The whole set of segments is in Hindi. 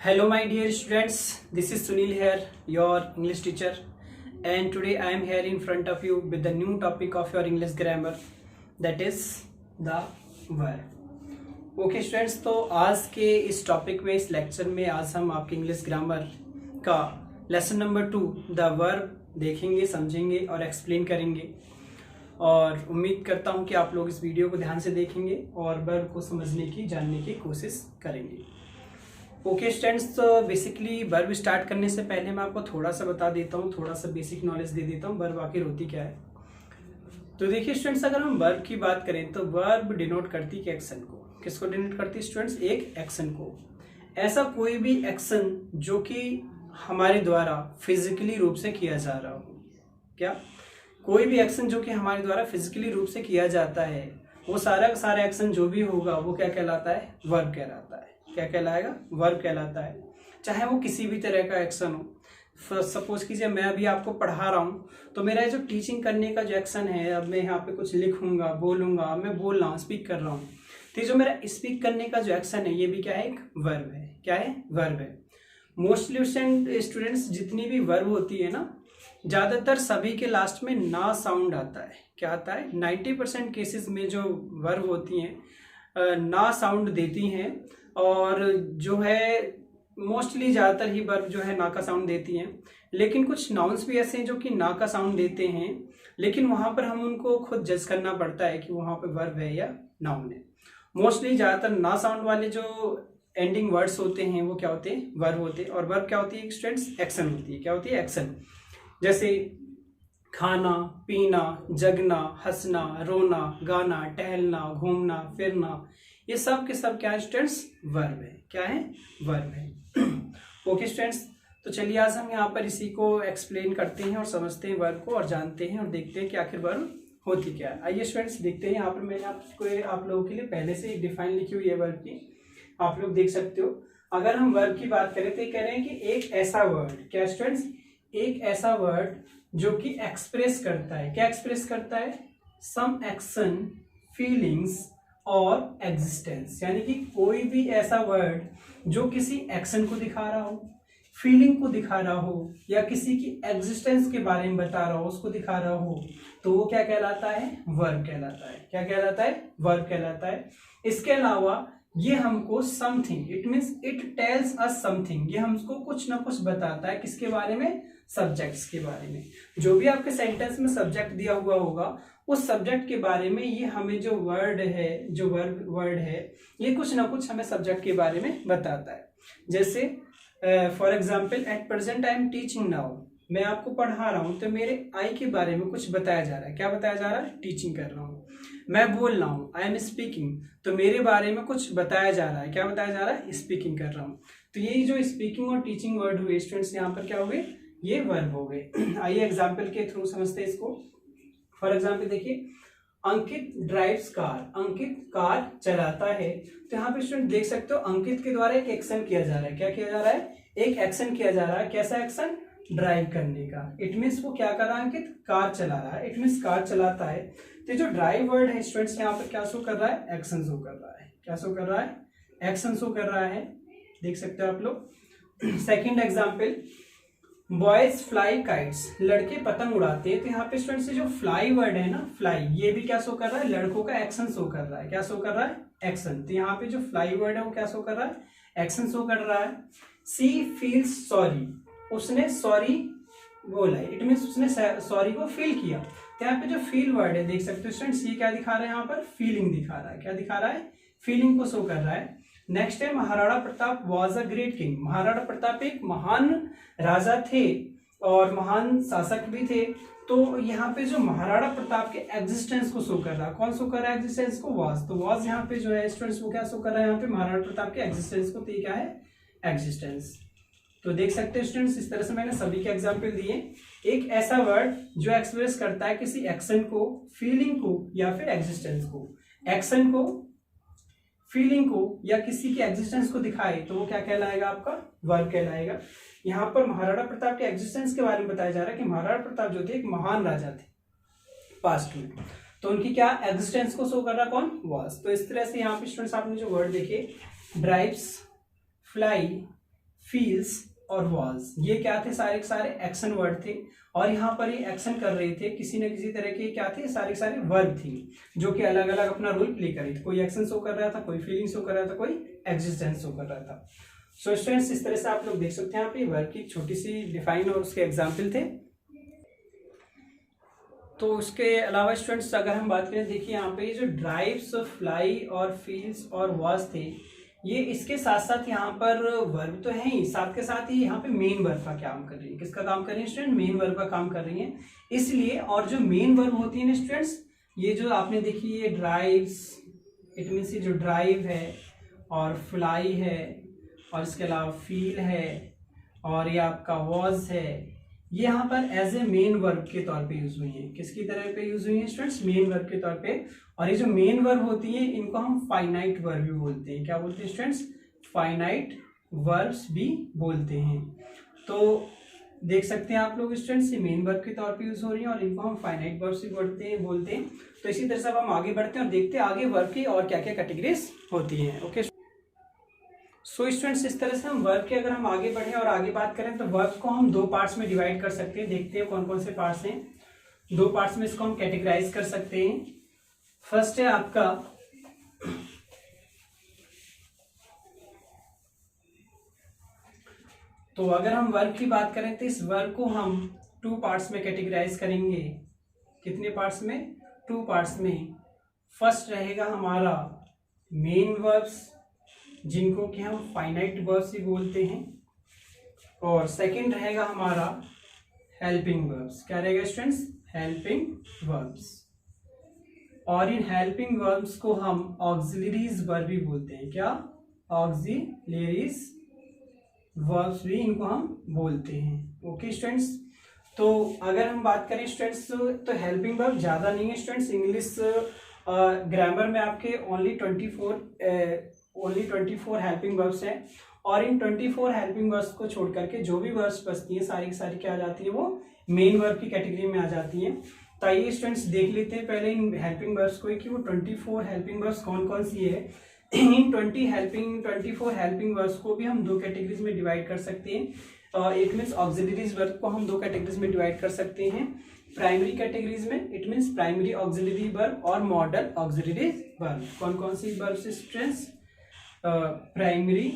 Hello, my dear students. This is Sunil here, your English teacher, and today I am here in front of you with the new topic of your English grammar, that is the verb. Okay students, तो आज के इस टॉपिक में, इस लेक्चर में आज हम आपके इंग्लिश ग्रामर का लेसन नंबर 2 द वर्ब देखेंगे, समझेंगे और एक्सप्लेन करेंगे। और उम्मीद करता हूं कि आप लोग इस वीडियो को ध्यान से देखेंगे और वर्ब को समझने की, जानने की कोशिश करेंगे। ओके स्टूडेंट्स, तो बेसिकली वर्ब स्टार्ट करने से पहले मैं आपको थोड़ा सा बता देता हूँ, थोड़ा सा बेसिक नॉलेज दे देता हूँ वर्ब आखिर होती क्या है। तो देखिए स्टूडेंट्स, अगर हम वर्ब की बात करें तो वर्ब डिनोट करती है एक्शन को। किसको डिनोट करती है स्टूडेंट्स? एक एक्शन को। ऐसा कोई भी एक्शन जो कि हमारे द्वारा फिजिकली रूप से किया जा रहा हो। क्या? कोई भी एक्शन जो कि हमारे द्वारा फिजिकली रूप से किया जाता है, वो सारा का सारा एक्शन जो भी होगा वो क्या कहलाता है? वर्ब कहलाता है। क्या कहलाएगा? वर्ब कहलाता है। चाहे वो किसी भी तरह का एक्शन हो। सपोज कीजिए मैं अभी आपको पढ़ा रहा हूँ, तो मेरा जो टीचिंग करने का जो एक्शन है, अब मैं यहाँ पे कुछ लिखूंगा, बोलूंगा, मैं बोल रहा हूँ, स्पीक कर रहा हूँ, तो जो मेरा स्पीक करने का जो एक्शन है, ये भी क्या है? एक वर्ब है। क्या है? वर्ब है। मोस्टली स्टूडेंट्स जितनी भी वर्ब होती है ना, ज्यादातर सभी के लास्ट में ना साउंड आता है। क्या आता है? 90% केसेस में जो वर्ब होती हैं ना साउंड देती हैं, और जो है मोस्टली ज़्यादातर ही वर्ब जो है ना का साउंड देती हैं। लेकिन कुछ नाउन्स भी ऐसे हैं जो कि ना का साउंड देते हैं, लेकिन वहाँ पर हम उनको खुद जज करना पड़ता है कि वहाँ पर वर्ब है या नाउन है। मोस्टली ज़्यादातर ना साउंड वाले जो एंडिंग वर्ड्स होते हैं वो क्या होते हैं? वर्ब होते हैं। और वर्ब क्या होती है स्टूडेंट्स? एक्शन होती है। क्या होती है? एक्शन। जैसे खाना, पीना, जगना, हंसना, रोना, गाना, टहलना, घूमना, फिरना, ये सब के सब क्या है स्टूडेंट्स? वर्ब है। क्या है? वर्ब है। ओके स्टूडेंट्स, तो चलिए आज हम यहाँ पर इसी को एक्सप्लेन करते हैं और समझते हैं वर्ब को, और जानते हैं और देखते हैं कि आखिर वर्ब होती क्या है। आइए स्टूडेंट्स देखते हैं। यहाँ पर मैंने आप लोगों के लिए पहले से एक डिफाइन लिखी हुई है वर्ब की, आप लोग देख सकते हो। अगर हम वर्ब की बात करें तो कह रहे हैं कि एक ऐसा वर्ड, क्या स्टूडेंट्स? एक ऐसा वर्ड जो कि एक्सप्रेस करता है। क्या एक्सप्रेस करता है? सम एक्शन, फीलिंग्स और एग्जिस्टेंस। यानी कि कोई भी ऐसा वर्ड जो किसी एक्शन को दिखा रहा हो, फीलिंग को दिखा रहा हो, या किसी की एग्जिस्टेंस के बारे में बता रहा हो, उसको दिखा रहा हो, तो वो क्या कहलाता है? वर्ब कहलाता है। क्या कहलाता है? वर्ब कहलाता है। इसके अलावा ये हमको something, it means it tells us something, ये हमको कुछ ना कुछ बताता है। किसके बारे में? सब्जेक्ट्स के बारे में। जो भी आपके सेंटेंस में सब्जेक्ट दिया हुआ होगा, उस सब्जेक्ट के बारे में ये हमें जो वर्ड है, जो वर्ड है, ये कुछ ना कुछ हमें सब्जेक्ट के बारे में बताता है। जैसे for example, at present I am teaching now, मैं आपको पढ़ा रहा हूँ, तो मेरे आई के बारे में कुछ बताया जा रहा है। क्या बताया जा रहा है? टीचिंग कर रहा हूँ। मैं बोल रहा हूँ, आई एम स्पीकिंग, तो मेरे बारे में कुछ बताया जा रहा है। क्या बताया जा रहा है? स्पीकिंग कर रहा हूँ। तो ये जो स्पीकिंग और टीचिंग वर्ड हुए स्टूडेंट्स, यहाँ पर क्या हो गए? ये वर्ब हो गए। आइए एग्जाम्पल के थ्रू समझते हैं इसको। फॉर एग्जाम्पल देखिए, अंकित ड्राइव्स कार, अंकित कार चलाता है। तो यहाँ पे स्टूडेंट देख सकते हो, अंकित के द्वारा एक एक्शन किया जा रहा है। क्या किया जा रहा है? एक एक्शन किया जा रहा है। कैसा एक्शन? ड्राइव करने का। इट मीन्स वो क्या कर रहा है? अंकित कार चला रहा है। इट मीन्स कार चलाता है। तो जो ड्राइव वर्ड है स्टूडेंट्स, यहाँ पर क्या शो कर रहा है? एक्शन शो कर रहा है। क्या शो कर रहा है? एक्शन शो कर रहा है। देख सकते हो आप लोग। Second example, boys fly kites, लड़के पतंग उड़ाते हैं। तो यहाँ पे स्टूडेंट्स से जो फ्लाई वर्ड है ना, फ्लाई, ये भी क्या शो कर रहा है? लड़कों का एक्शन शो कर रहा है। क्या शो कर रहा है? एक्शन। तो यहाँ पे जो फ्लाई वर्ड है वो क्या शो कर रहा है? एक्शन शो कर रहा है। सी फील्स सॉरी, उसने सॉरी बोला है। इट मीन्स उसने सॉरी को फील किया। तो यहाँ पे जो फील वर्ड है देख सकते हो स्टूडेंट्स, ये क्या दिखा रहा है? यहाँ पर फीलिंग दिखा रहा है। क्या दिखा रहा है? फीलिंग को शो कर रहा है। नेक्स्ट है, Maharana Pratap was a great king, Maharana Pratap एक महान राजा थे और महान शासक भी थे। तो यहाँ पे जो महाराणा प्रताप के एग्जिस्टेंस को शो कर रहा है, कौन शो कर रहा है एग्जिस्टेंस को? वॉज। तो वॉज यहाँ पे जो है स्टूडेंट्स वो क्या शो कर रहा है? यहाँ पे महाराणा प्रताप के एग्जिस्टेंस को। तो ये क्या है? एग्जिस्टेंस। तो देख सकते हैं स्टूडेंट्स, इस तरह से मैंने सभी के एग्जाम्पल दिए। एक ऐसा वर्ड जो एक्सप्रेस करता है किसी एक्शन को, फीलिंग को, या फिर एग्जिस्टेंस को। एक्शन को, फीलिंग को, या किसी की एग्जिस्टेंस को दिखाए, तो वो क्या कहलाएगा? आपका वर्ब कहलाएगा। यहाँ पर महाराणा प्रताप के एग्जिस्टेंस के बारे में बताया जा रहा है कि महाराणा प्रताप जो थे एक महान राजा थे पास्ट में। तो उनकी क्या एग्जिस्टेंस को शो कर रहा कौन? वॉज। तो इस तरह से यहाँ पे स्टूडेंट्स आपने जो वर्ड देखे, ड्राइव्स, फ्लाई, फील्स और वाज, ये क्या थे, सारे के सारे एक्शन वर्ड थे, और यहाँ पर ये एक्शन कर रहे थे किसी न किसी तरह के, क्या थे, सारे के सारे वर्ब थी जो कि अलग अलग अपना रोल प्ले कर रही थी। कोई एक्शन शो कर रहा था, कोई फीलिंग शो कर रहा था, कोई एग्जिस्टेंस शो कर रहा था। सो स्टूडेंट्स, इस तरह से आप लोग देख सकते हैं यहाँ पे वर्ब की छोटी सी डिफाइन और उसके एग्जाम्पल थे। तो उसके अलावा स्टूडेंट्स अगर हम बात करें, देखिए यहाँ पे जो ड्राइव्स, फ्लाई और फील्स और वॉज थे, ये इसके साथ साथ यहाँ पर वर्ब तो है ही, साथ के साथ ही यहाँ पे मेन वर्ब का काम कर रही है। किसका काम कर रही है स्टूडेंट? मेन वर्ब का काम कर रही है। इसलिए, और जो मेन वर्ब होती है ना स्टूडेंट्स, ये जो आपने देखी ये ड्राइव्स, इट मीन्स ये जो ड्राइव है और फ्लाई है और इसके अलावा फील है और ये आपका वॉज है, ये यहाँ पर एज ए मेन वर्ब के तौर पे यूज हुई है। किसकी तरह पे यूज हुई है स्टूडेंट्स? मेन वर्ब के तौर पे। और ये जो मेन वर्ब होती है इनको हम फाइनाइट वर्ब भी बोलते हैं। क्या बोलते हैं स्टूडेंट्स? फाइनाइट वर्ब्स भी बोलते हैं। तो देख सकते हैं आप लोग स्टूडेंट्स, ये मेन वर्ब के तौर पे यूज हो रही है और इनको हम फाइनाइट वर्ब्स भी बोलते हैं। तो इसी तरह से अब हम आगे बढ़ते हैं और देखते हैं आगे वर्ब की और क्या क्या कैटेगरीज होती हैं। ओके सो स्टूडेंट्स, इस तरह से हम वर्ब के अगर हम आगे बढ़े और आगे बात करें तो वर्ब को हम दो पार्ट्स में डिवाइड कर सकते हैं। देखते हैं कौन कौन से पार्ट्स हैं। दो पार्ट्स में इसको हम कैटेगराइज कर सकते हैं। फर्स्ट है आपका तो अगर हम वर्ब की बात करें तो इस वर्ब को हम टू पार्ट्स में कैटेगराइज करेंगे। कितने पार्ट्स में? टू पार्ट्स में। फर्स्ट रहेगा हमारा मेन वर्ब्स, जिनको कि हम फाइनाइट वर्ब्स भी बोलते हैं, और सेकंड रहेगा हमारा हेल्पिंग वर्ब्स। क्या रहेगा स्टूडेंट्स? Helping verbs. और इन हेल्पिंग वर्ब्स को हम ऑक्सिलरीज वर्ब भी बोलते हैं। क्या? ऑक्सिलरीज वर्ब्स भी इनको हम बोलते हैं। ओके स्टूडेंट्स, तो अगर हम बात करें स्टूडेंट्स तो हेल्पिंग वर्ब ज्यादा नहीं है स्टूडेंट्स। इंग्लिश ग्रामर में आपके ओनली 24 हेल्पिंग वर्ब्स हैं, और इन 24 हेल्पिंग वर्ब्स को छोड़ करके जो भी वर्ब्स बचती हैं सारी की सारी क्या आ जाती है? वो मेन वर्ब की कैटेगरी में आ जाती हैं। तो आइए स्टूडेंट्स देख लेते हैं पहले इन हेल्पिंग वर्ब्स को कि वो 24 हेल्पिंग वर्ब्स कौन कौन सी है। इन 24 हेल्पिंग वर्ब्स को भी हम दो कैटेगरीज में डिवाइड कर सकते हैं। इट मीन्स ऑक्सिलरीज वर्ब को हम दो कैटेगरीज में डिवाइड कर सकते हैं। प्राइमरी कैटेगरीज में it means primary auxiliary verb और मॉडल ऑक्सिलरी वर्ब। कौन कौन सी verbs students? Primary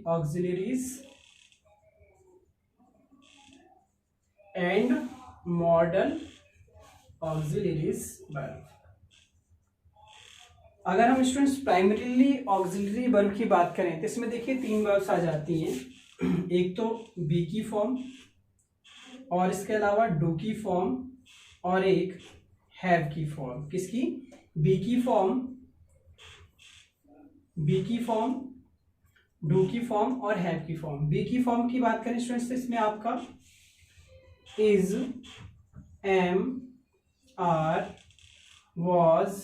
auxiliaries and modal auxiliaries verb। अगर हम स्टूडेंट्स प्राइमरीली ऑक्सिलरी वर्ब की बात करें तो इसमें देखिए तीन वर्ब्स आ जाती हैं। एक तो बी की फॉर्म, और इसके अलावा डू की फॉर्म, और एक हैव की फॉर्म। किसकी? बी की फॉर्म, डू की फॉर्म और हैव की फॉर्म। बी की फॉर्म की बात करें स्टूडेंट्स तो इसमें आपका इज, एम, आर, वॉज,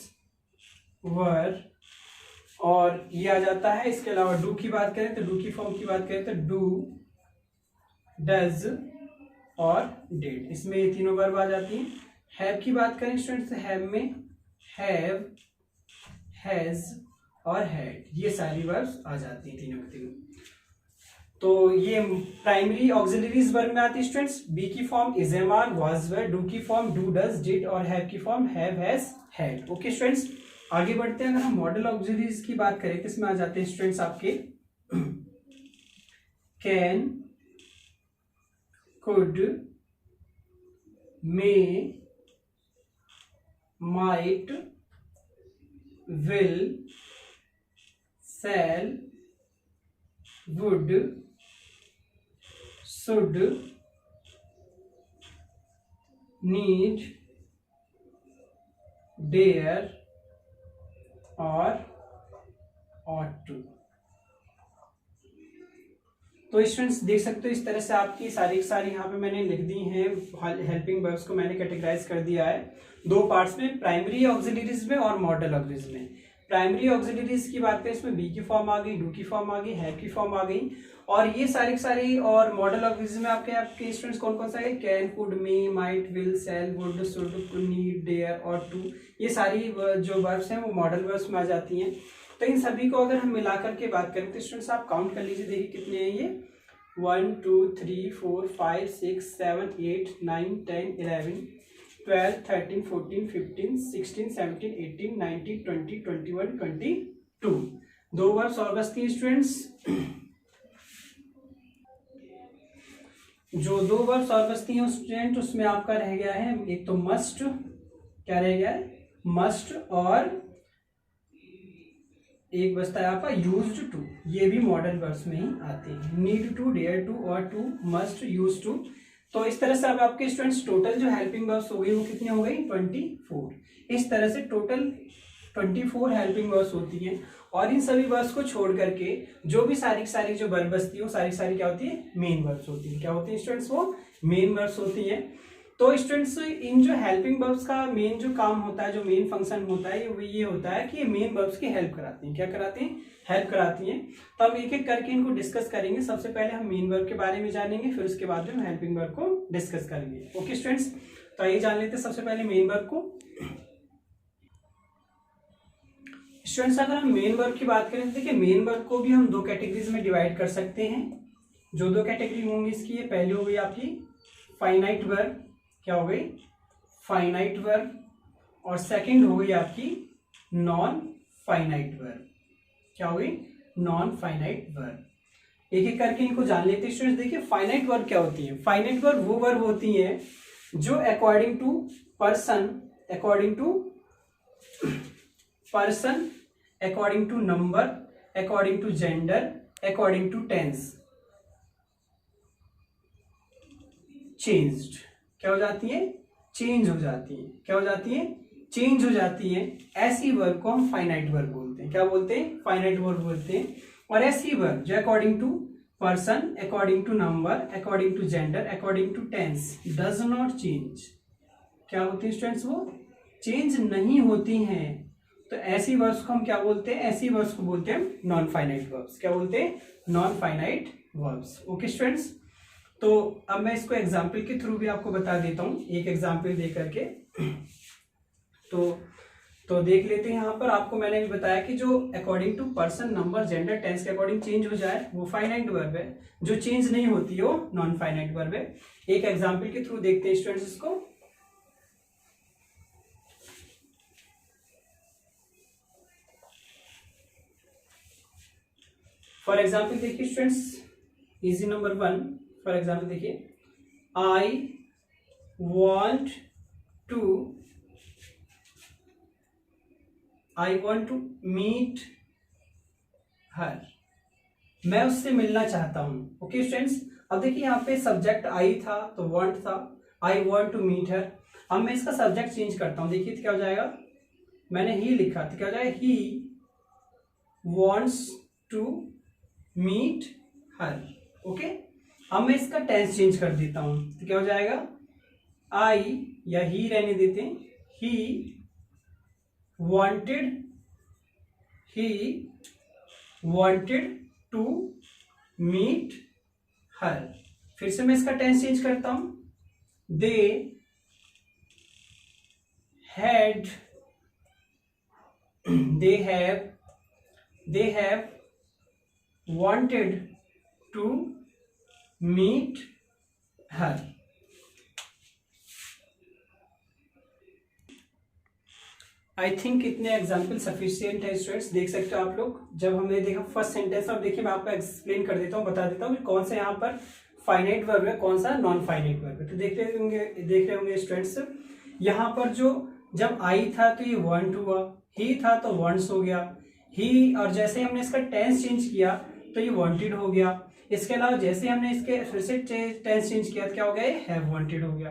वर और ये आ जाता है। इसके अलावा डू की बात करें तो डू की फॉर्म की बात करें तो डू, डज और डिड। इसमें ये तीनों वर्ब आ जाती हैं। हैव की बात करें स्टूडेंट्स तो हैव में हैव, हैज और हैड, ये सारी वर्ब्स आ जाती हैं तीनों के तीनों। तो ये प्राइमरी ऑक्सिलरीज वर्ब में आती है स्टूडेंट्स। बी की form is, am, are, was, were, do की फॉर्म डू, डज, डिड और हैव की form have, has, had. Okay students, आगे बढ़ते हैं। अगर हम मॉडल ऑक्सिलरीज की बात करें तो इसमें आ जाते हैं स्टूडेंट्स आपके can, could, may, might, will, shall, would, should, need, dare और ought to। तो स्टूडेंट्स देख सकते हो इस तरह से आपकी सारी यहाँ पे मैंने लिख दी हैं। हेल्पिंग वर्ब्स को मैंने कैटेगराइज कर दिया है दो पार्ट्स में, प्राइमरी ऑक्सिलरीज में और मॉडल ऑक्सिलरीज में। प्राइमरी ऑक्सिलरीज की बात करें इसमें बी की फॉर्म आ गई, डू की फॉर्म आ गई, हैव की फॉर्म आ गई, और ये सारी और मॉडल ऑक्सिलरीज में आपके स्टूडेंट्स कौन कौन सा है? Can, could, may, might, will, shall, would, should, need, dare और टू। ये सारी जो वर्ब्स हैं वो मॉडल वर्ब्स में आ जाती हैं। तो इन सभी को अगर हम मिला करके बात करें तो स्टूडेंट्स आप काउंट कर लीजिए, देखिए कितने हैं ये 1 2 3 4 5 6 7 8 9 10 11 12 13 14 15 16 17 18 19 20 21 22। दो वर्ब्स और बचती हैं स्टूडेंट्स। जो दो वर्ब्स और बचती हैं स्टूडेंट उसमें आपका रह गया है एक तो मस्ट, क्या रह गया है मस्ट, और एक बचता है आपका यूज्ड टू। ये भी मॉडल वर्ब्स में ही आते हैं, नीड टू, डेयर टू और टू, मस्ट, यूज्ड टू। तो इस तरह से अब आपके स्टूडेंट्स टोटल जो हेल्पिंग वर्ब्स हो गई वो कितनी हो गई 24। इस तरह से टोटल 24 हेल्पिंग वर्ब्स होती हैं। और इन सभी वर्ब्स को छोड़ करके जो भी सारी जो वर्ब बचती है वो सारी क्या होती है मेन वर्ब्स होती है। क्या होती है स्टूडेंट्स वो मेन वर्ब्स होती हैं। तो स्टूडेंट्स इन जो हेल्पिंग वर्ब्स का मेन जो काम होता है, जो मेन फंक्शन होता है वो ये होता है कि ये मेन वर्ब्स की हेल्प कराती हैं। क्या कराती हैं हेल्प कराती हैं। तो हम एक एक करके इनको डिस्कस करेंगे। सबसे पहले हम मेन वर्ब के बारे में जानेंगे, फिर उसके बाद हम हेल्पिंग वर्ब को डिस्कस करेंगे। ओके स्टूडेंट्स, तो आइए जान लेते हैं सबसे पहले मेन वर्ब को। स्टूडेंट्स अगर हम मेन वर्ब की बात करें तो देखिए मेन वर्ब को भी हम दो कैटेगरीज में डिवाइड कर सकते हैं। जो दो कैटेगरी होंगी इसकी, ये पहले हो गई आपकी फाइनाइट वर्ब, क्या हो गई फाइनाइट वर्ब, और सेकंड हो गई आपकी नॉन फाइनाइट वर्ब। क्या हो गई नॉन फाइनाइट वर्ब। एक एक करके इनको जान लेते हैं स्टूडेंट्स। देखिए फाइनाइट वर्ब क्या होती है। फाइनाइट वर्ब वो वर्ब होती है जो according to person, according to person, according to number, according to gender, according to tense changed, क्या हो जाती है चेंज हो जाती है। क्या हो जाती है चेंज हो जाती है। ऐसी वर्ब को हम फाइनाइट वर्ब बोलते हैं। क्या बोलते हैं फाइनाइट वर्ब बोलते हैं। और ऐसी वर्ब जो according to person, according to number, according to gender, according to tense does not change, क्या होती है स्टूडेंट्स वो चेंज नहीं होती हैं। तो ऐसी वर्ब्स को हम क्या बोलते हैं, ऐसी वर्ब्स को बोलते हैं नॉन फाइनाइट वर्ब्स। क्या बोलते हैं non finite verbs. Okay students, तो अब मैं इसको एग्जाम्पल के थ्रू भी आपको बता देता हूं, एक एग्जाम्पल दे करके। तो देख लेते हैं। यहाँ पर आपको मैंने भी बताया कि जो according to person, number, gender, tense के अकॉर्डिंग चेंज हो जाए वो फाइनाइट वर्ब है, जो चेंज नहीं होती वो नॉन फाइनाइट वर्ब है। एक एग्जाम्पल के थ्रू देखते हैं स्टूडेंट्स इसको। फॉर एग्जाम्पल देखिए students, easy number 1। For example देखिए, I want to meet her, मैं उससे मिलना चाहता हूं। ओके स्टूडेंट्स, अब देखिए यहाँ पे सब्जेक्ट आई था तो वॉन्ट था, I want to meet her. अब मैं इसका सब्जेक्ट चेंज करता हूं, देखिए क्या हो जाएगा, मैंने ही लिखा तो क्या हो जाएगा he wants to meet her. Okay, अब मैं इसका टेंस चेंज कर देता हूं तो क्या हो जाएगा, आई या ही रहने देते हैं, he wanted to meet her. फिर से मैं इसका टेंस चेंज करता हूं, they have wanted to meet her. I think इतने एग्जाम्पल सफिशियंट है स्टूडेंट्स। देख सकते हो आप लोग, जब हमने देखा फर्स्ट सेंटेंस, अब देखिए मैं आपको एक्सप्लेन कर देता हूँ, बता देता हूँ कि कौन सा यहाँ पर फाइनाइट वर्ब है, कौन सा नॉन फाइनाइट वर्ब है। तो देख रहे होंगे स्टूडेंट्स, यहाँ पर जो जब आई था तो ये वॉन्ट हुआ, ही था तो वॉन्ट्स हो गया, ही, और जैसे हमने इसका टेंस चेंज किया तो ये वॉन्टेड हो गया। इसके अलावा जैसे हमने इसके फिर से टेंस चेंज किया तो क्या हो गया, हैव वॉन्टेड हो गया।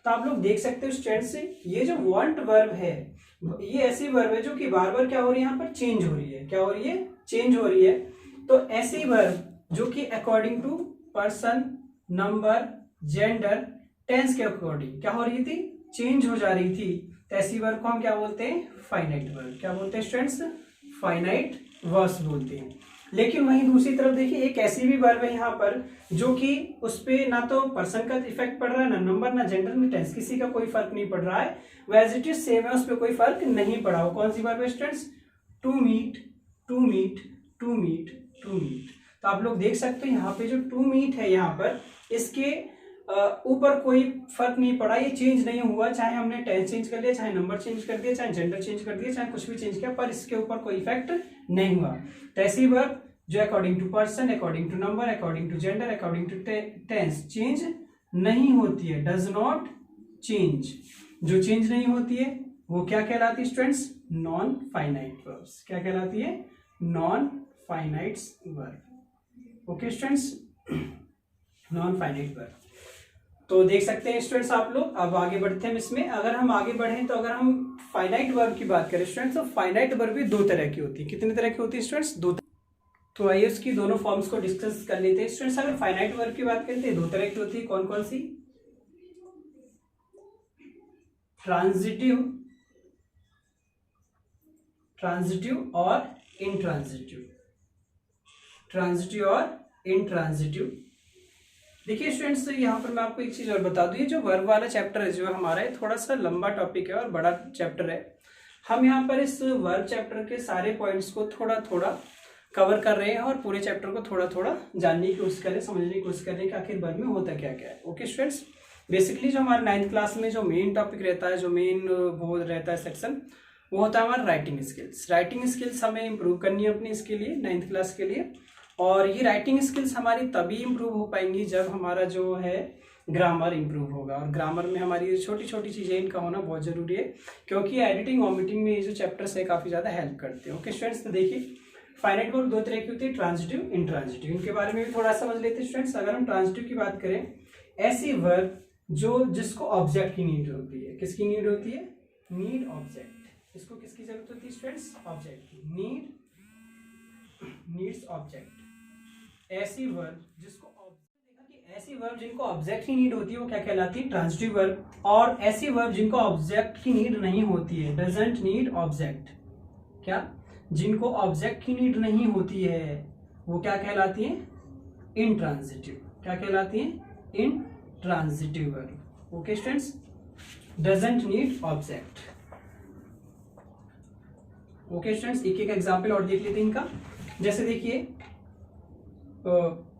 तो आप लोग देख सकते हो स्टूडेंट्स, ये जो वांट वर्ब है ये ऐसी वर्ब है जो कि बार बार क्या हो रही है, यहाँ पर चेंज हो रही है। क्या हो रही है, चेंज हो रही है। तो ऐसी वर्ब जो कि according to person, number, gender, tense के अकॉर्डिंग क्या हो रही थी, चेंज हो जा रही थी, तो ऐसी वर्ब को हम क्या बोलते हैं, फाइनाइट वर्ब। क्या बोलते हैं स्टूडेंट्स, फाइनाइट वर्ब्स बोलते हैं। लेकिन वहीं दूसरी तरफ देखिए एक ऐसी भी वर्ब है यहाँ पर जो कि उस पर ना तो पर्सन का इफेक्ट पड़ रहा है, ना नंबर, ना जेंडर, ना टेंस, किसी का कोई फर्क नहीं पड़ रहा है, वो एज इट इज सेम है, उस पर कोई फर्क नहीं पड़ा। वो कौन सी वर्ब है students, to meet to meet, to meet, to meet. तो आप लोग देख सकते हो यहाँ पे जो टू मीट है, यहाँ पर इसके ऊपर कोई फर्क नहीं पड़ा, ये चेंज नहीं हुआ, चाहे हमने टेंस चेंज कर लिया, चाहे नंबर चेंज कर दिया, चाहे जेंडर चेंज कर दिया, चाहे कुछ भी चेंज किया, पर इसके ऊपर कोई इफेक्ट नहीं हुआ। तो ऐसी वर्ब जो according to person, according to number, according to gender, according to tense change नहीं होती है, डज नॉट चेंज। जो चेंज नहीं होती है वो क्या कहलाती है स्टूडेंट्स? Non finite verbs. क्या कहलाती है? Non finite verb. Okay students, non finite verb. तो देख सकते हैं स्टूडेंट्स आप लोग। अब आगे बढ़ते हैं इसमें। अगर हम आगे बढ़े तो अगर हम फाइनाइट वर्ब की बात करें स्टूडेंट्स, तो फाइनाइट वर्ब भी दो तरह की होती है। कितने तरह की होती है स्टूडेंट्स? दो। तो आइए उसकी दोनों फॉर्म्स को डिस्कस कर लेते हैं स्टूडेंट्स। अगर फाइनाइट वर्ब की बात करें तो दो तरह की होती है। कौन कौन सी? ट्रांजिटिव, ट्रांजिटिव और इंट्रांजिटिव। ट्रांजिटिव और इंट्रांजिटिव। देखिए स्टूडेंट्स, यहाँ पर मैं आपको एक चीज और बता दूं, ये जो वर्ब वाला चैप्टर है जो हमारा है, थोड़ा सा लंबा टॉपिक है और बड़ा चैप्टर है। हम यहाँ पर इस वर्ब चैप्टर के सारे पॉइंट्स को थोड़ा थोड़ा कवर कर रहे हैं और पूरे चैप्टर को थोड़ा थोड़ा जानने की कोशिश कर रहे हैं, समझने की कोशिश कर रहे हैं कि आखिर वर्ब में होता क्या क्या है। ओके स्टूडेंट्स, बेसिकली जो हमारे 9th क्लास में जो मेन टॉपिक रहता है, जो मेन वो रहता है सेक्शन, वो होता है हमारा राइटिंग स्किल्स। राइटिंग स्किल्स हमें इंप्रूव करनी है अपनी इसके लिए, 9th क्लास के लिए। और ये राइटिंग स्किल्स हमारी तभी इंप्रूव हो पाएंगी जब हमारा जो है ग्रामर इंप्रूव होगा। और ग्रामर में हमारी छोटी छोटी चीज़ें इनका होना बहुत ज़रूरी है, क्योंकि एडिटिंग वॉमिटिंग में ये जो चैप्टर्स है काफ़ी ज़्यादा हेल्प करते हैं। ओके स्टूडेंट्स, तो देखिए फाइनाइट वर्ब दो तरह की होती है, ट्रांजिटिव, इंट्रांजिटिव। इनके बारे में भी थोड़ा समझ लेते हैं स्टूडेंट्स। अगर हम ट्रांजिटिव की बात करें, ऐसी वर्ब जो जिसको ऑब्जेक्ट की नीड होती है। किसकी नीड होती है? Need object. इसको किसकी जरूरत होती है स्टूडेंट्स? ऑब्जेक्ट की। Need, needs object. ऐसी वर्ब जिसको ऐसी वर्ब जिनको ऑब्जेक्ट की नीड होती है वो क्या कहलाती है? Transitive verb. और ऐसी वर्ब जिनको ऑब्जेक्ट की नीड नहीं होती है, डजंट नीड ऑब्जेक्ट। क्या? जिनको ऑब्जेक्ट की नीड नहीं होती है वो क्या कहलाती है? इंट्रांजिटिव। क्या कहलाती है? Intransitive verb. Okay students, doesn't need object. Okay students, एक एक एग्जांपल और देख लेते हैं इनका। जैसे देखिए,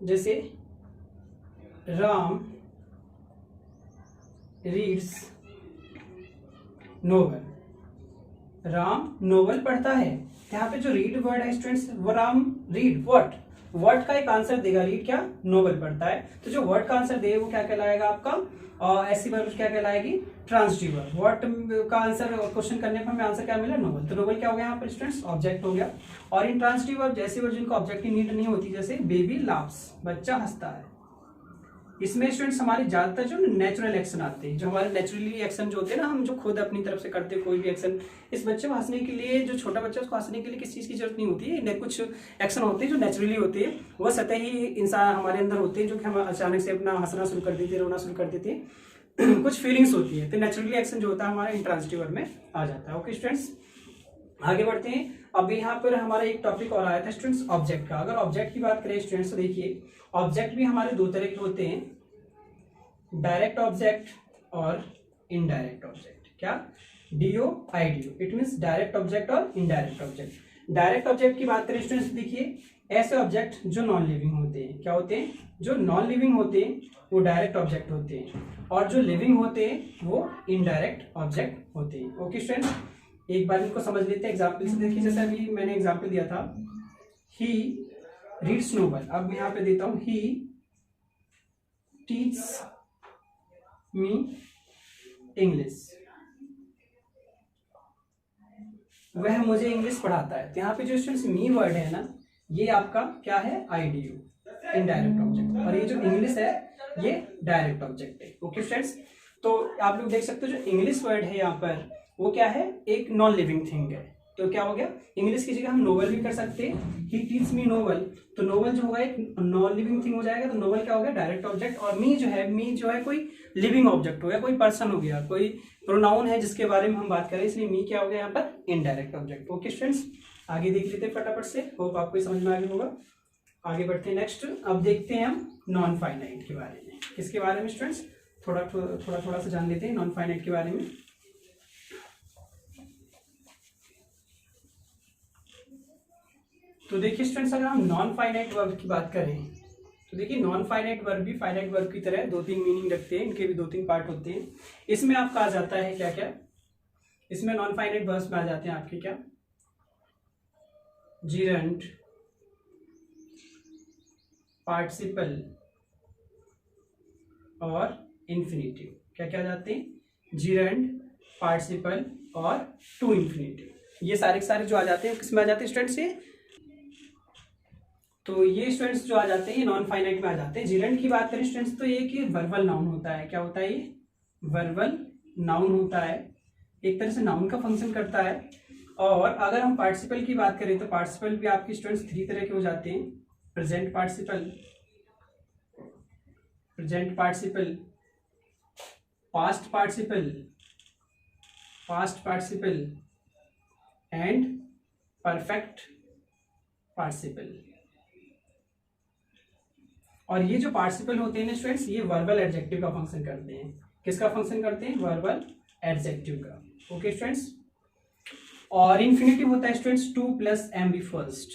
जैसे Ram reads novel. Ram novel पढ़ता है। यहाँ पे जो रीड वर्ड है स्टूडेंट्स, वो राम रीड व्हाट, वर्ड का एक आंसर देगा। रीड क्या? नोवेल पढ़ता है। तो जो वर्ड का आंसर दे वो क्या कहलाएगा आपका? ऐसी वर्ब क्या कहलाएगी? Transitive verb. व्हाट का आंसर क्वेश्चन करने पर हमें आंसर क्या मिला? नोवेल। तो नोवेल क्या हो गया यहाँ पर स्टूडेंट्स? ऑब्जेक्ट हो गया। और इंट्रांजिटिव वर्ब जैसी वर्ब जिनको ऑब्जेक्ट की नीड नहीं होती, जैसे बेबी लाफ्स, बच्चा हंसता है। इसमें स्टूडेंट्स हमारे ज्यादातर जो नेचुरल एक्शन आते हैं, जो हमारे नेचुरली एक्शन जो होते हैं ना, हम जो खुद अपनी तरफ से करते हैं कोई भी एक्शन। इस बच्चे को हंसने के लिए, जो छोटा बच्चा उसको हंसने के लिए किसी चीज की जरूरत नहीं होती है। कुछ एक्शन होते हैं जो नेचुरली होते हैं, वो सतही इंसान हमारे अंदर होते हैं, जो कि हम अचानक से अपना हंसना शुरू कर देते हैं, रोना शुरू कर देते हैं। कुछ फीलिंग्स होती है, तो नेचुरली एक्शन जो होता है हमारा इंट्रांजिटिव वर्ब में आ जाता है। ओके स्टूडेंट्स, आगे बढ़ते हैं। अब यहाँ पर हमारा एक टॉपिक और आया था स्टूडेंट्स, ऑब्जेक्ट का। अगर ऑब्जेक्ट की बात करें स्टूडेंट्स, तो देखिए ऑब्जेक्ट भी हमारे दो तरह के होते हैं, डायरेक्ट ऑब्जेक्ट और इनडायरेक्ट ऑब्जेक्ट। क्या? DOIDO, it means direct object और इनडायरेक्ट ऑब्जेक्ट। डायरेक्ट ऑब्जेक्ट की बात करें स्टूडेंट्स, देखिए ऐसे ऑब्जेक्ट जो नॉन लिविंग होते हैं। क्या होते हैं? जो नॉन लिविंग होते हैं वो डायरेक्ट ऑब्जेक्ट होते हैं, और जो लिविंग होते हैं वो इनडायरेक्ट ऑब्जेक्ट होते हैं। ओके स्टूडेंट्स, एक बार इनको समझ लेते हैं एग्जाम्पल से। देखिए जैसे अभी मैंने एग्जाम्पल दिया था, ही रीड्स नोवेल। अब मैं यहाँ पे देता हूँ, ही टीच मी इंग्लिश। वह मुझे इंग्लिश पढ़ाता है। तो यहाँ पे जो स्टूडेंट्स मी वर्ड है ना, ये आपका क्या है? IDO, indirect object. और ये जो इंग्लिश है ये डायरेक्ट ऑब्जेक्ट है। ओके स्टूडेंट्स, तो आप लोग देख सकते हो जो इंग्लिश वर्ड है यहाँ पर वो क्या है? एक नॉन लिविंग थिंग है। तो क्या हो गया? इंग्लिश की जगह हम नोवेल भी कर सकते हैं, ही टीच मी नोवेल। तो नोवेल जो होगा एक नॉन लिविंग थिंग हो जाएगा, तो नोवेल क्या हो गया? Direct object. और मी जो है कोई लिविंग ऑब्जेक्ट हो गया, कोई पर्सन हो गया, कोई प्रोनाउन है जिसके बारे में हम बात करें, इसलिए मी क्या हो गया यहाँ पर? Indirect object. ओके स्टूडेंट्स, आगे देख लेते हैं फटाफट से, होप आपको समझ में आ गया होगा। आगे बढ़ते हैं नेक्स्ट। अब देखते हैं हम नॉन फाइनाइट के बारे में। किसके बारे में स्टूडेंट्स? थोड़ा सा जान लेते हैं नॉन फाइनाइट के बारे में। तो देखिए स्टूडेंट्स, अगर हम नॉन फाइनाइट वर्ब की बात करें तो देखिए नॉन फाइनाइट वर्ब भी फाइनाइट वर्ब की तरह 2-3 मीनिंग रखते हैं, इनके भी 2-3 पार्ट होते हैं। इसमें आपका आ जाता है क्या क्या, इसमें नॉन फाइनाइट वर्ब्स में आ जाते हैं आपके क्या, जीरंट, पार्टिसिपल और इन्फिनेटिव। क्या क्या आ जाते हैं, जीरंट, पार्टिसिपल और टू इन्फिनेटिव। ये सारे के सारे जो आ जाते हैं किसमें आ जाते हैं स्टूडेंट्स, ये तो ये स्टूडेंट्स जो आ जाते हैं ये नॉन फाइनाइट में आ जाते हैं। जीरंट की बात करें स्टूडेंट्स तो ये कि वर्बल नाउन होता है। क्या होता है, ये वर्बल नाउन होता है, एक तरह से नाउन का फंक्शन करता है। और अगर हम पार्टिसिपल की बात करें तो पार्टिसिपल भी आपके स्टूडेंट्स 3 तरह के हो जाते हैं, present participle, present participle, past participle, past participle and perfect participle. और ये जो पार्टिसिपल होते हैं ना स्टूडेंट्स, ये वर्बल एडजेक्टिव का फंक्शन करते हैं। किसका फंक्शन करते हैं, वर्बल एडजेक्टिव का। ओके स्टूडेंट्स, और इन्फिनेटिव होता है स्टूडेंट्स 2 + एम बी फर्स्ट,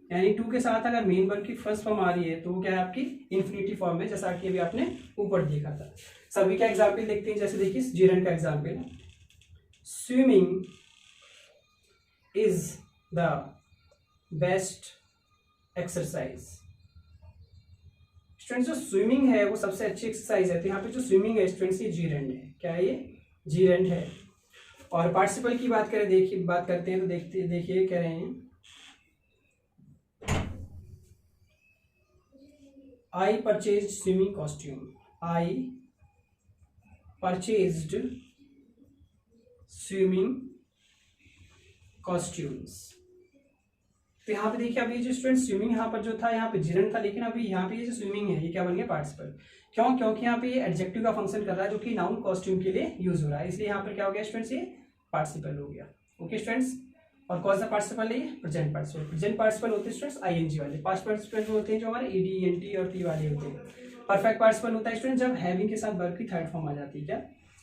यानी 2 के साथ अगर मेन वर्ब की फर्स्ट फॉर्म आ रही है तो वो क्या है आपकी इन्फिनेटिव फॉर्म है, जैसा कि अभी आपने ऊपर देखा था। सभी का एग्जाम्पल देखते हैं, जैसे देखिए जीरंट का example, swimming is the best exercise. Students जो स्विमिंग है वो सबसे अच्छी एक्सरसाइज है, तो यहाँ पे जो स्विमिंग है स्टूडेंट्स ये जीरंट है। क्या है, ये जीरंट है। और पार्टिसिपल की बात करें, देखिए बात करते हैं तो देखिए कह रहे हैं I purchase swimming costume, I purchased swimming costumes. तो यहाँ पे देखिए अभी जो स्टूडेंट स्विमिंग यहाँ पर जो था यहाँ पे जीरंट था, लेकिन अभी यहाँ पे ये जो स्विमिंग है ये क्या बन गया पार्टिसिपल। क्यों, क्योंकि यहाँ पे ये एडजेक्टिव का फंक्शन कर रहा है जो कि नाउन कॉस्ट्यूम के लिए यूज हो रहा है, इसलिए यहाँ पर क्या हो गया स्टूडेंट्स, ये पार्टिसिपल हो गया। ओके स्टूडेंट्स, और कौन सा पार्टिसिपल है, ये प्रेजेंट पार्टिसिपल। प्रेजेंट पार्टिसिपल होते हैं स्टूडेंट्स आईएनजी वाले, पास्ट पार्टिसिपल होते हैं जो हमारे ईडी, एनटी और टी वाले होते हैं। परफेक्ट पार्टिसिपल होता है स्टूडेंट जब हैविंग के साथ वर्ब की थर्ड फॉर्म आ जाती है। क्या,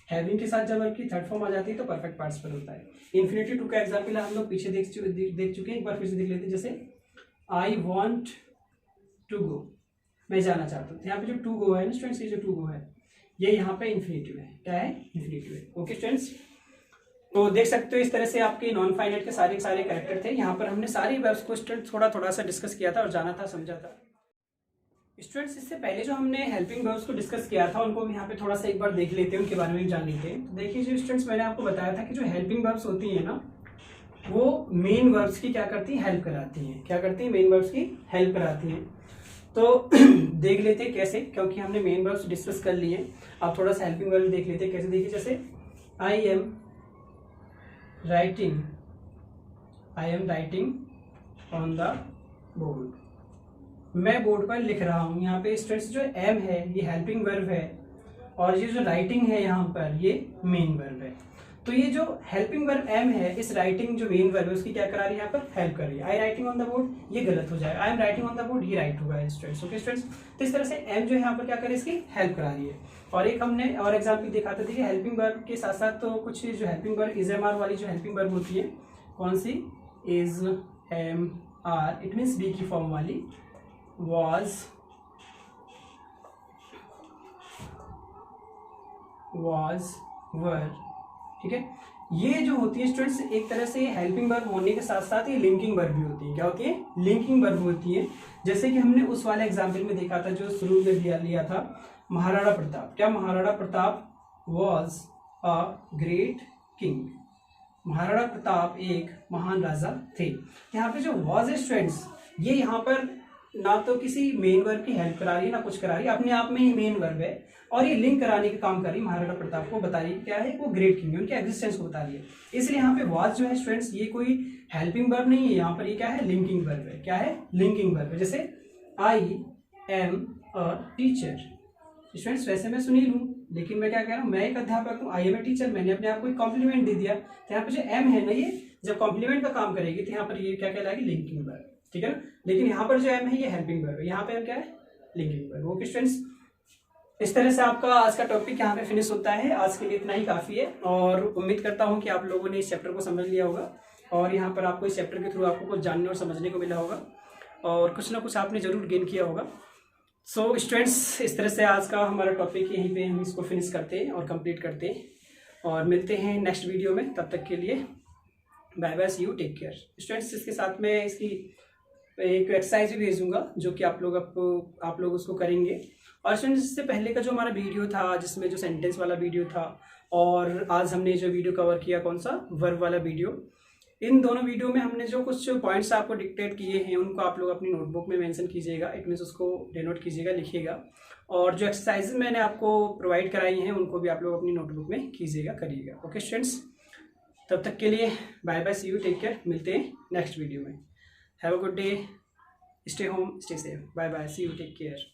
हैविंग के साथ जब वर्ब की थर्ड फॉर्म आ जाती है तो परफेक्ट पार्टिसिपल होता है। इन्फिनेटिव 2 का एग्जाम्पल हम लोग पीछे देख चुके हैं, एक बार फिर से देख लेते हैं। जैसे आई वॉन्ट टू गो, मैं जाना चाहता हूँ। यहाँ पे जो टू गो है ना स्टूडेंट्स, ये जो टू गो है ये यहाँ पे इन्फिनेटिव है। क्या है, इन्फिनेटिव है। ओके स्टूडेंट्स, तो देख सकते हो इस तरह से आपके नॉन फाइनाइट के सारे कैरेक्टर थे। यहाँ पर हमने सारी वर्ब्स को स्टूडेंट्स थोड़ा सा डिस्कस किया था और जाना था, समझा था। स्टूडेंट्स इससे पहले जो हमने हेल्पिंग वर्ब्स को डिस्कस किया था उनको भी यहाँ पे थोड़ा सा एक बार देख लेते हैं, उनके बारे में भी जान लेते हैं। तो देखिए जो स्टूडेंट्स मैंने आपको बताया था कि जो हेल्पिंग वर्ब्स होती है ना वो मेन वर्ब्स की क्या करती हैं, हेल्प कराती हैं। क्या करती हैं, मेन वर्ब्स की हेल्प कराती हैं। तो देख लेते हैं कैसे, क्योंकि हमने मेन वर्ब्स डिस्कस कर लिए। आप थोड़ा सा हेल्पिंग वर्ब देख लेते हैं कैसे। देखिए जैसे I am writing on the board, मैं बोर्ड पर लिख रहा हूँ। यहाँ पे स्टूडेंट्स जो एम है ये हेल्पिंग वर्ब है और ये जो राइटिंग है यहाँ पर ये मेन वर्ब है। तो ये जो हेल्पिंग वर्ब एम है, इस राइटिंग जो मेन वर्ब है उसकी क्या करा रही है, यहाँ पर हेल्प कर रही है। आई राइटिंग ऑन द बोर्ड ये गलत हो जाएगा, I am writing on the board ये राइट होगा स्टूडेंट्स। ओके स्टूडेंट्स, तो इस तरह से एम जो है यहाँ पर क्या करे, इसकी हेल्प करा रही है। और एक हमने और एग्जाम्पल देखा था, देखिए हेल्पिंग वर्ब के साथ साथ तो कुछ जो helping verb is am are वाली जो हेल्पिंग वर्ब होती है, कौन सी, is am are, it means be की फॉर्म वाली, was were, ठीक है। ये जो होती है स्टूडेंट्स एक तरह से हेल्पिंग वर्ब होने के साथ साथ ये लिंकिंग वर्ब भी होती है। क्या होती है, लिंकिंग वर्ब होती है। जैसे कि हमने उस वाले एग्जाम्पल में देखा था जो शुरू में लिया था, महाराणा प्रताप। क्या, Maharana Pratap was a great king, Maharana Pratap एक महान राजा थे। यहाँ पे जो was है स्टूडेंट्स ये यहाँ पर ना तो किसी मेन वर्ब की हेल्प करा रही है ना कुछ करा रही है, अपने आप में ही मेन वर्ब है और ये लिंक कराने का काम कर रही है। महाराणा प्रताप को बता रही है क्या है, वो ग्रेट किंग है, उनके एग्जिस्टेंस को बता रही है। इसलिए यहाँ पे वाज जो है स्टूडेंट्स ये कोई हेल्पिंग वर्ब नहीं है, यहाँ पर ये क्या है, लिंकिंग वर्ब है। क्या है, लिंकिंग वर्ब है। जैसे I am a teacher, students वैसे मैं सुनील हूँ लेकिन मैं क्या कह रहा हूँ, मैं एक अध्यापक हूँ, आई एम ए टीचर, मैंने अपने आप को एक कॉम्प्लीमेंट दे दिया। तो यहाँ पे जो एम है ना ये जब कॉम्प्लीमेंट का काम करेगी तो यहाँ पर ये क्या कहलाएगी, लिंकिंग वर्ब, ठीक है ना। लेकिन यहाँ पर जो एम है ये हेल्पिंग वर्ब है, यहाँ पे क्या है, लिंकिंग वर्ब। ओके स्टूडेंट्स, इस तरह से आपका आज का टॉपिक यहाँ पे फिनिश होता है। आज के लिए इतना ही काफी है और उम्मीद करता हूँ कि आप लोगों ने इस चैप्टर को समझ लिया होगा और यहाँ पर आपको इस चैप्टर के थ्रू आपको कुछ जानने और समझने को मिला होगा। और कुछ ना कुछ आपने ज़रूर गेन किया होगा। सो स्टूडेंट्स, इस तरह से आज का हमारा टॉपिक यहीं पे हम इसको फिनिश करते हैं और कंप्लीट करते हैं और मिलते हैं नेक्स्ट वीडियो में। तब तक के लिए bye bye, see you, take care. Students, इसके साथ में इसकी एक एक्सरसाइज भी भेजूंगा जो कि आप लोग उसको करेंगे। और स्टूडेंट्स, इससे पहले का जो हमारा वीडियो था जिसमें जो सेंटेंस वाला वीडियो था और आज हमने जो वीडियो कवर किया कौन सा, वर्ब वाला वीडियो, इन दोनों वीडियो में हमने जो कुछ पॉइंट्स आपको डिक्टेट किए हैं उनको आप लोग अपनी नोटबुक में मेंशन कीजिएगा। इट मीन्स उसको डिनोट कीजिएगा, लिखिएगा। और जो एक्सरसाइजेज मैंने आपको प्रोवाइड कराई हैं उनको भी आप लोग अपनी नोटबुक में कीजिएगा, करिएगा। ओके स्टूडेंट्स, तब तक के लिए bye bye, see you, take care. मिलते हैं नेक्स्ट वीडियो में। Have a good day, stay home, stay safe. Bye bye, see you, take care.